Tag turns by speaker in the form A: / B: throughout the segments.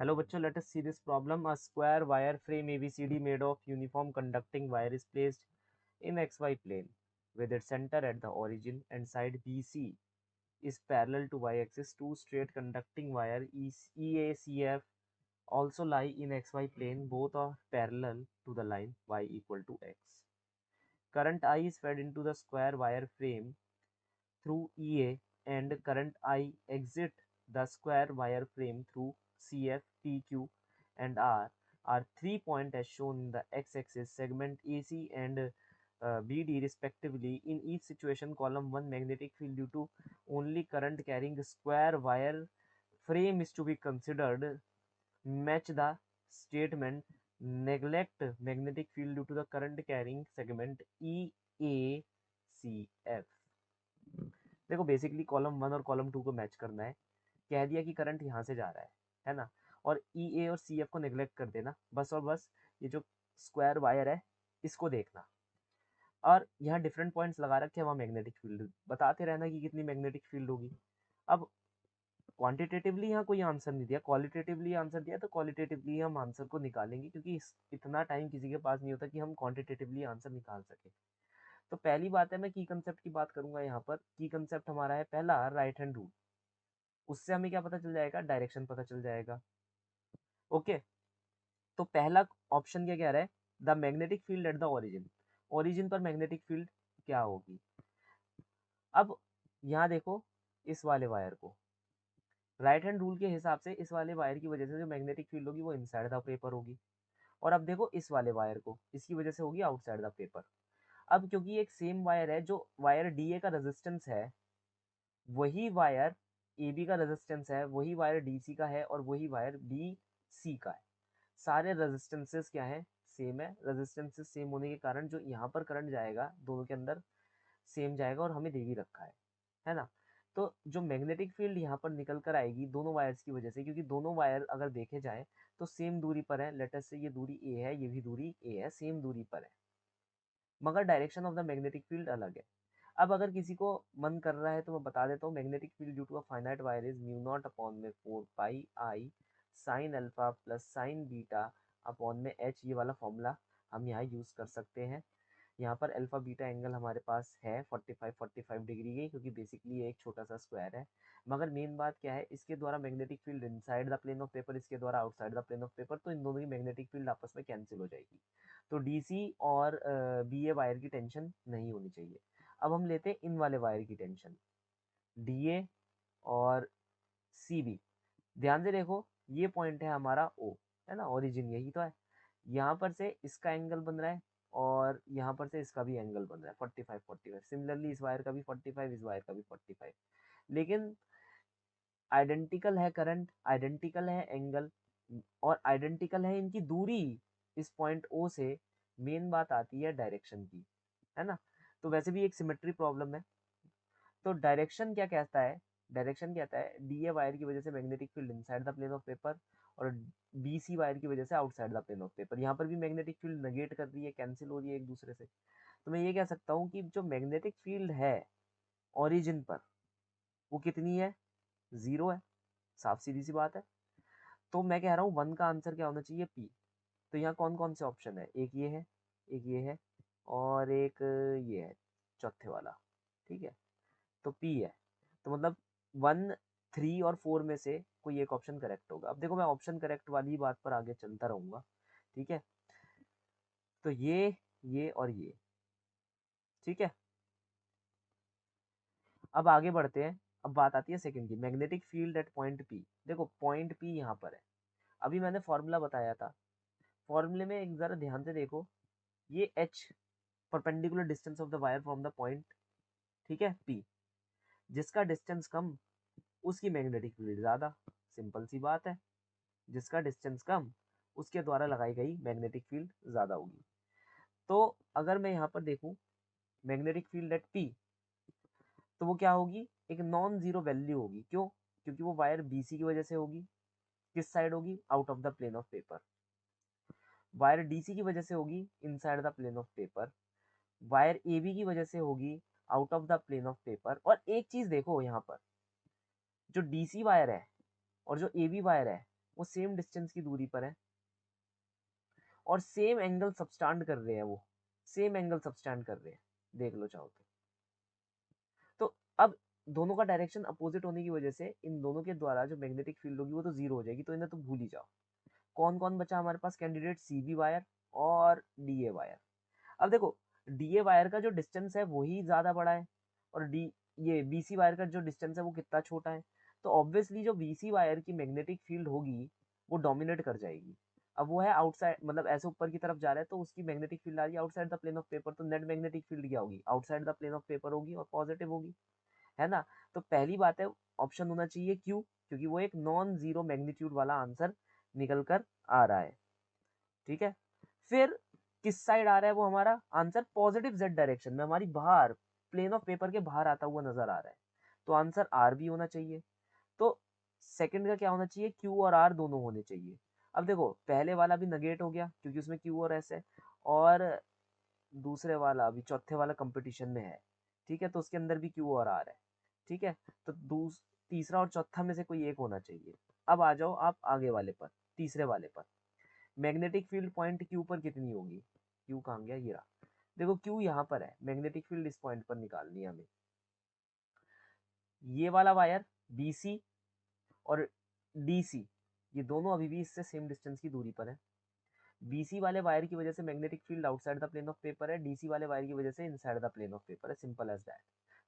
A: Hello bachcho, let us see this problem. A square wire frame ABCD made of uniform conducting wire is placed in XY plane with its center at the origin and side BC is parallel to y-axis. Two straight conducting wire EACF also lie in XY plane. Both are parallel to the line y equal to x. Current I is fed into the square wire frame through EA and current I exit the square wire frame through CF, PQ and R are 3 points as shown in the x-axis segment AC and BD respectively. In each situation, column 1 magnetic field due to only current carrying square wire frame is to be considered. Match the statement neglect magnetic field due to the current carrying segment EACF. देखो basically column 1 और column 2 को match करना है। कह दिया कि current यहाँ से जा रहा है ना, और ई ए और सी एफ को नेग्लेक्ट कर देना, बस और बस ये जो स्क्वायर वायर है इसको देखना। और यहाँ डिफरेंट पॉइंट्स लगा रखे हैं, वहाँ मैग्नेटिक फील्ड बताते रहना कि कितनी मैग्नेटिक फील्ड होगी। अब क्वांटिटेटिवली यहाँ कोई आंसर नहीं दिया, क्वालिटेटिवली आंसर दिया, तो क्वालिटेटिवली हम आंसर को निकालेंगे क्योंकि इतना टाइम किसी के पास नहीं होता कि हम क्वांटिटेटिवली आंसर निकाल सके। तो पहली बात है, मैं की कंसेप्ट की बात करूंगा। यहाँ पर की कंसेप्ट हमारा है पहला राइट हैंड रूल। उससे हमें क्या पता चल जाएगा, डायरेक्शन पता चल जाएगा। ओके, तो पहला ऑप्शन क्या कह रहा है, the magnetic field at the origin. Origin पर मैग्नेटिक फील्ड क्या होगी। अब यहाँ देखो इस वाले वायर को, राइट हैंड रूल के हिसाब से इस वाले वायर की वजह से जो मैग्नेटिक फील्ड होगी वो इनसाइड द पेपर होगी, और अब देखो इस वाले वायर को, इसकी वजह से होगी आउटसाइड द पेपर। अब क्योंकि एक सेम वायर है, जो वायर डी ए का रेजिस्टेंस है वही वायर ए बी का रेजिस्टेंस है, वही वायर डी सी का है, और वही वायर बी सी का है। सारे रेजिस्टेंसेस क्या है, सेम है। रेजिस्टेंसेस सेम होने के कारण जो यहाँ पर करंट जाएगा दोनों के अंदर सेम जाएगा, और हमें दे भी रखा है ना। तो जो मैग्नेटिक फील्ड यहाँ पर निकल कर आएगी दोनों वायर्स की वजह से, क्योंकि दोनों वायर अगर देखे जाए तो सेम दूरी पर है। लेटर से ये दूरी ए है, ये भी दूरी ए है, सेम दूरी पर है, मगर direction of the magnetic field अलग है। अब अगर किसी को मन कर रहा है तो मैं बता देता हूँ, magnetic field due to a finite wire is mu naught upon में 4 pi I sine alpha plus sine beta upon में एच। ये वाला फॉर्मूला हम यहाँ यूज कर सकते हैं। यहाँ पर अल्फा बीटा एंगल हमारे पास है 45 डिग्री के, क्योंकि बेसिकली ये एक छोटा सा स्क्वायर है। मगर मेन बात क्या है, इसके द्वारा magnetic field inside the plane of paper, इसके द्वारा outside the plane of paper, तो इन दोनों की मैग्नेटिक फील्ड आपस में कैंसिल हो जाएगी। तो डीसी और बी ए वायर की टेंशन नहीं होनी चाहिए। अब हम लेते हैं इन वाले वायर की टेंशन, डी ए और सी बी। ध्यान से देखो, ये पॉइंट है हमारा ओ, है ना, ओरिजिन यही तो है। यहाँ पर से इसका एंगल बन रहा है और यहाँ पर से इसका भी एंगल बन रहा है 45 सिमिलरली इस वायर का भी 45, इस वायर का भी 45। लेकिन आइडेंटिकल है करंट, आइडेंटिकल है एंगल, और आइडेंटिकल है इनकी दूरी इस पॉइंट ओ से। मेन बात आती है डायरेक्शन की, है ना। तो वैसे भी एक सिमेट्री प्रॉब्लम है। तो डायरेक्शन क्या कहता है, डायरेक्शन कहता है डी ए वायर की वजह से magnetic field inside the plane of paper, और बी सी वायर की वजह से outside the plane of paper. यहाँ पर भी मैग्नेटिक फील्ड नेगेट कर रही है, कैंसिल हो रही है एक दूसरे से। तो मैं ये कह सकता हूँ कि जो मैग्नेटिक फील्ड है ओरिजिन पर वो कितनी है, 0 है। साफ सीधी सी बात है। तो मैं कह रहा हूँ 1 का आंसर क्या होना चाहिए, पी। तो यहाँ कौन कौन से ऑप्शन है, एक ये है, एक ये है, और एक ये है चौथे वाला, ठीक है। तो पी है, तो मतलब 1, 3 और 4 में से कोई एक ऑप्शन करेक्ट होगा। अब देखो मैं ऑप्शन करेक्ट वाली बात पर आगे चलता रहूंगा, ठीक है। तो ये और ये, ठीक है। अब आगे बढ़ते हैं। अब बात आती है सेकंड की, magnetic field at point P. देखो पॉइंट पी यहाँ पर है, अभी मैंने फॉर्मूला बताया था। फॉर्मूले में एक जरा ध्यान से देखो, ये H perpendicular distance of the wire from the point, ठीक है, पी। जिसका डिस्टेंस कम उसकी मैग्नेटिक फील्ड ज्यादा, सिंपल सी बात है। जिसका डिस्टेंस कम उसके द्वारा लगाई गई मैग्नेटिक फील्ड ज्यादा होगी। तो अगर मैं यहाँ पर देखूं मैग्नेटिक फील्ड एट पी, तो वो क्या होगी, एक नॉन जीरो वैल्यू होगी। क्यों, क्योंकि वो वायर बीसी की वजह से होगी, किस साइड होगी, out of the plane of paper. Wire DC की वजह से होगी inside the plane of paper. Wire AB की वजह से होगी out of the plane of paper. और एक चीज देखो यहाँ पर, जो डीसी वायर है और जो एबी वायर है वो सेम डिस्टेंस की दूरी पर है और सेम एंगल सबस्टांड कर रहे हैं, वो सेम एंगल सबस्टांड कर रहे हैं, देख लो चाहो तो अब दोनों का डायरेक्शन अपोजिट होने की वजह से इन दोनों के द्वारा जो मैग्नेटिक फील्ड होगी वो तो जीरो हो जाएगी, तो इन्हें तो भूल ही जाओ। कौन कौन बचा हमारे पास कैंडिडेट? सीबी वायर और डीए वायर। अब देखो डीए वायर का जो डिस्टेंस है वही ज्यादा बड़ा है और डी ये बीसी वायर का जो डिस्टेंस है वो कितना छोटा है, तो ऑब्वियसली जो बीसी वायर की मैग्नेटिक फील्ड होगी वो डोमिनेट कर जाएगी। अब वो है आउटसाइड, मतलब ऐसे ऊपर की तरफ जा रहा है तो उसकी मैग्नेटिक फील्ड आ रही है outside the plane of paper, तो नेट मैग्नेटिक फील्ड क्या होगी? Outside the plane of paper होगी और पॉजिटिव होगी, है ना। तो पहली बात है ऑप्शन होना चाहिए क्यू, क्योंकि वो एक नॉन जीरो मैग्नीट्यूड वाला आंसर निकल कर आ रहा है। ठीक है, फिर किस साइड आ रहा है वो हमारा आंसर? पॉजिटिव जेड डायरेक्शन में, हमारी बाहर प्लेन ऑफ पेपर के बाहर आता हुआ नजर आ रहा है, तो आंसर आर भी होना चाहिए। तो सेकंड का क्या होना चाहिए? क्यू और आर दोनों होने चाहिए। अब देखो पहले वाला भी नगेट हो गया क्योंकि उसमें क्यू और एस है, और दूसरे वाला अभी चौथे वाला कंपटीशन में है, ठीक है, तो उसके अंदर भी क्यू और आर है। ठीक है, तो तीसरा और चौथा में से कोई एक होना चाहिए। अब आ जाओ आप आगे वाले पर, तीसरे वाले पर। मैग्नेटिक फील्ड पॉइंट क्यू पर कितनी होगी? क्यू कहाँ गया? ये रहा। देखो क्यू यहाँ पर है, मैग्नेटिक फील्ड इस पॉइंट पर निकालनी है हमें। ये वाला वायर बीसी और डीसी, ये दोनों अभी भी इससे सेम डिस्टेंस की दूरी पर है। बीसी वाले वायर की वजह से magnetic field outside the plane of paper है, डीसी वाले वायर की वजह से inside the plane of paper है, सिंपल एज दैट।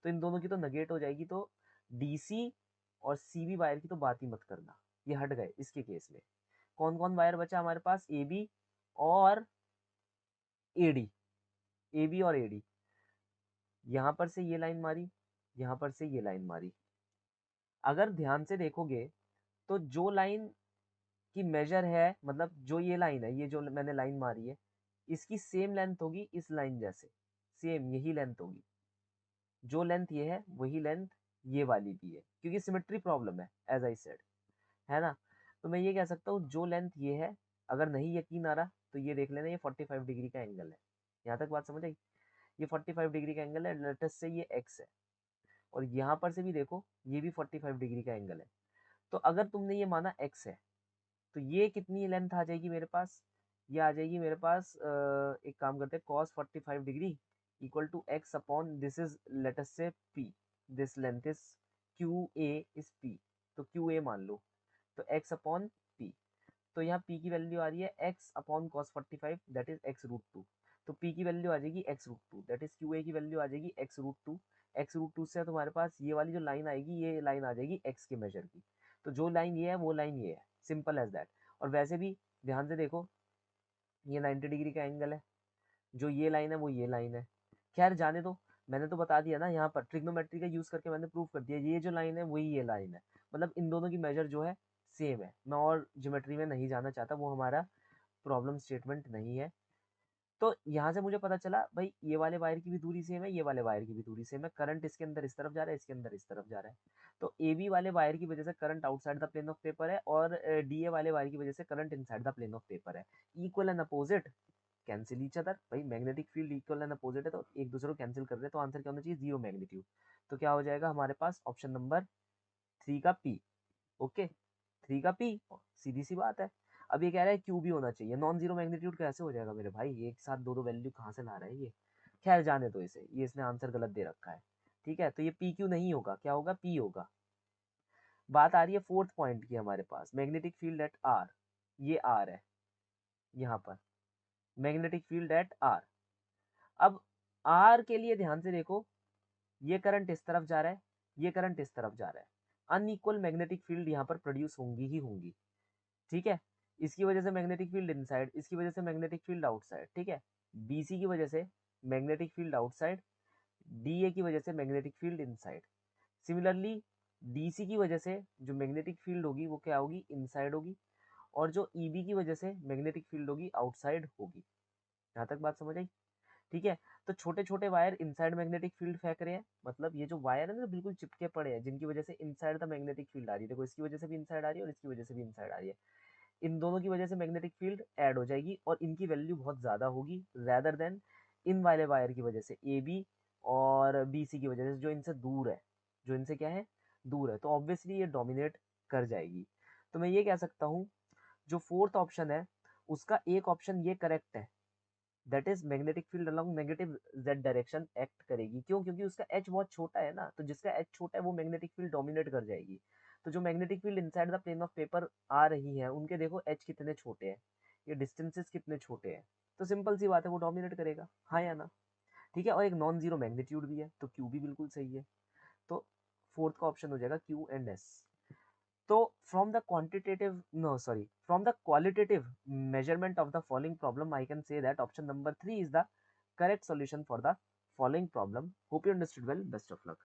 A: तो इन दोनों की तो नगेट हो जाएगी, तो डीसी और सीबी वायर की तो बात ही मत करना, ये हट गए इसके केस में। कौन कौन वायर बचा हमारे पास? ए बी और एडी, ए बी और एडी। यहां पर से ये लाइन मारी, यहां पर से ये लाइन मारी। अगर ध्यान से देखोगे तो जो लाइन की मेजर है, मतलब जो ये लाइन है, ये जो मैंने लाइन मारी है, इसकी सेम लेंथ होगी इस लाइन जैसे, सेम यही लेंथ होगी। जो लेंथ ये है वही लेंथ ये वाली भी है, क्योंकि सिमेट्री प्रॉब्लम है एज आई सेड, है ना। तो मैं ये कह सकता हूँ जो लेंथ ये है, अगर नहीं यकीन आ रहा तो ये देख लेना, ये 45 डिग्री का एंगल है। यहाँ तक बात समझ आई? ये 45 डिग्री का एंगल है, लेटस से ये एक्स है, और यहाँ पर से भी देखो ये भी 45 डिग्री का एंगल है। तो अगर तुमने ये माना एक्स है, तो ये कितनी लेंथ आ जाएगी मेरे पास? ये आ जाएगी मेरे पास एक काम करते हैं, cos 45 degree equal to X upon this is let's say P, this length is Q A is P, तो क्यू ए मान लो, तो एक्स अपॉन पी। तो यहाँ p की वैल्यू आ रही है x upon cos 45 that is x root two, तो p की वैल्यू आ जाएगी x root two, that is qa की वैल्यू आ जाएगी x root two. x root two से तुम्हारे पास ये वाली जो लाइन आएगी, ये लाइन आ जाएगी x के मेजर की, तो जो लाइन ये है वो लाइन ये है, सिंपल एज दैट। और वैसे भी ध्यान से देखो ये 90 डिग्री का एंगल है, जो ये लाइन है वो ये लाइन है। खैर जाने दो, मैंने तो बता दिया ना, यहाँ पर ट्रिग्नोमेट्री का यूज करके मैंने प्रूव कर दिया, ये जो लाइन है वही ये लाइन है, मतलब इन दोनों की मेजर जो है सेम है। मैं और ज्योमेट्री में नहीं जाना चाहता, वो हमारा प्रॉब्लम स्टेटमेंट नहीं है। तो यहाँ से मुझे पता चला भाई ये वाले वायर की भी दूरी सेम है, ये वाले वायर की भी दूरी सेम है, करंट इसके अंदर इस तरफ जा रहा है, इसके अंदर इस तरफ जा रहा है। तो ए बी वाले वायर की वजह से current outside the plane of paper है, और डी ए वाले वायर की वजह से current inside the plane of paper है। Equal and opposite cancel each other, भाई magnetic field equal and opposite है तो एक दूसरे को कैंसिल कर रहे हैं, तो आंसर क्या होना चाहिए? Zero magnitude. तो क्या हो जाएगा हमारे पास? ऑप्शन नंबर 3 का पी। ओके, 3 का पी, सीधी सी बात है। अब ये कह रहा है क्यू भी होना चाहिए, नॉन जीरो मैग्नीट्यूड कैसे हो जाएगा मेरे भाई? एक साथ दो दो वैल्यू कहाँ से ला रहा है ये? खैर जाने दो इसे, ये इसने आंसर गलत दे रखा है। ठीक है, तो ये पी क्यू नहीं होगा, क्या होगा? पी होगा। बात आ रही है फोर्थ पॉइंट की हमारे पास, मैग्नेटिक फील्ड एट आर। ये आर है यहाँ पर, मैग्नेटिक फील्ड एट आर। अब आर के लिए ध्यान से देखो, ये करंट इस तरफ जा रहा है, ये करंट इस तरफ जा रहा है, अनइक्वल मैग्नेटिक फील्ड यहाँ पर प्रोड्यूस होंगी ही होंगी। ठीक है, इसकी वजह से मैग्नेटिक फील्ड इनसाइड, इसकी वजह से मैग्नेटिक फील्ड आउटसाइड। ठीक है, बीसी की वजह से मैग्नेटिक फील्ड आउटसाइड, डीए की वजह से magnetic field inside. Similarly DC की वजह से जो मैग्नेटिक फील्ड होगी वो क्या होगी? इनसाइड होगी, और जो ईबी की वजह से मैग्नेटिक फील्ड होगी आउटसाइड होगी। यहाँ तक बात समझ आई? ठीक है, तो छोटे छोटे वायर इनसाइड मैग्नेटिक फील्ड फेंक रहे हैं, मतलब ये जो वायर है ना बिल्कुल चिपके पड़े हैं, जिनकी वजह से इनसाइड द मैग्नेटिक फील्ड आ रही है। देखो इसकी वजह से भी इनसाइड आ रही है और इसकी वजह से भी इनसाइड आ रही है, इन दोनों की वजह से मैग्नेटिक फील्ड ऐड हो जाएगी और इनकी वैल्यू बहुत ज्यादा होगी रेदर देन इन वाले वायर की वजह से, ए बी और बी सी की वजह से, जो इनसे दूर है, जो इनसे क्या है? दूर है, तो ऑब्वियसली ये डोमिनेट कर जाएगी। तो मैं ये कह सकता हूँ जो फोर्थ ऑप्शन है उसका एक ऑप्शन ये करेक्ट है, that is magnetic field along negative Z direction act करेगी। क्यों? क्योंकि उसका एच बहुत छोटा है ना, तो जिसका एच छोटा है वो मैग्नेटिक फील्ड डोमिनेट कर जाएगी। तो जो magnetic field inside the plane of paper आ रही है उनके देखो एच कितने छोटे हैं, ये डिस्टेंसेस कितने छोटे हैं, तो सिंपल सी बात है वो डोमिनेट करेगा, हाँ या ना? ठीक है, और एक नॉन जीरो मैग्नीट्यूड भी है तो क्यू भी बिल्कुल सही है। तो फोर्थ का ऑप्शन हो जाएगा क्यू एंड एस। तो from the quantitative no sorry from the qualitative measurement of the following problem I can say that option number 3 is the correct solution for the following problem. Hope you understood well. Best of luck.